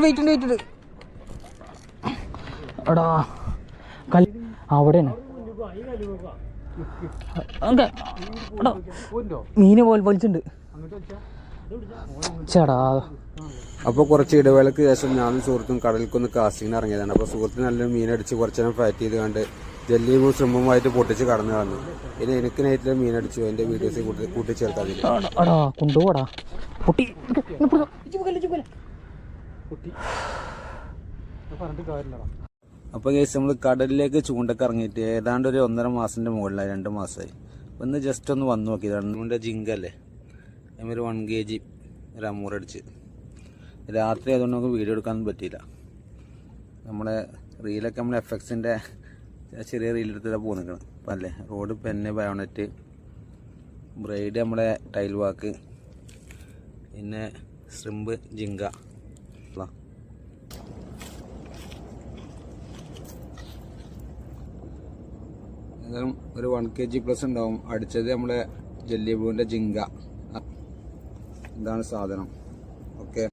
Wait എടാ അവിടെയാണ് മീന് വലിച്ചുണ്ട് ചേടാ. അപ്പോൾ കുറച്ച് ഇടവേളയ്ക്ക് ശേഷം ഞാനും സുഹൃത്തും കടലിൽക്കൊന്ന് കാസ്റ്റിങ്ങിന് ഇറങ്ങിയതാണ്. അപ്പോൾ സുഹൃത്ത് നല്ലൊരു മീനടിച്ച് കുറച്ച് നേരം ഫാറ്റ് ചെയ്ത് കണ്ട് ജെല്ലിയും ശ്രമമായിട്ട് പൊട്ടിച്ച് കടന്നു വന്നു. ഇനി എനിക്ക് നൈറ്റിൽ മീനടിച്ചു. എൻ്റെ വീഡിയോസ് കൂട്ടിച്ചേർക്കാതില്ല. കൊണ്ടുപോടാ പൊട്ടി. അപ്പോൾ കേസ് നമ്മൾ കടലിലേക്ക് ചൂണ്ടൊക്കെ ഇറങ്ങിയിട്ട് ഏതാണ്ട് ഒരു 1.5 മാസത്തിൻ്റെ മുകളിലായി, 2 മാസമായി. ഒന്ന് ജസ്റ്റ് ഒന്ന് വന്ന് നോക്കി. നമ്മുടെ ജിങ്കല്ലേ ഒരു 1 kg ഒരു അമൂറടിച്ച്. രാത്രി അതുകൊണ്ട് നമുക്ക് വീഡിയോ എടുക്കാനൊന്നും പറ്റിയില്ല. നമ്മളെ റീലൊക്കെ നമ്മൾ FXൻ്റെ ചെറിയ റീലെടുത്തിട്ടാണ് പോകുന്നത്. അപ്പം അല്ലേ റോഡ് പെന്ന് ബയോണറ്റ് ബ്രൈഡ് നമ്മളെ ടൈൽ വാക്ക് പിന്നെ ശ്രിമ്പ് ജിങ്ക. ഏതായാലും ഒരു 1 kg പ്ലസ് ഉണ്ടാവും. അടിച്ചത് നമ്മളെ ജെല്ലി ബ്ലൂവിൻ്റെ ജിങ്ക. ഇതാണ് സാധനം. ഓക്കെ.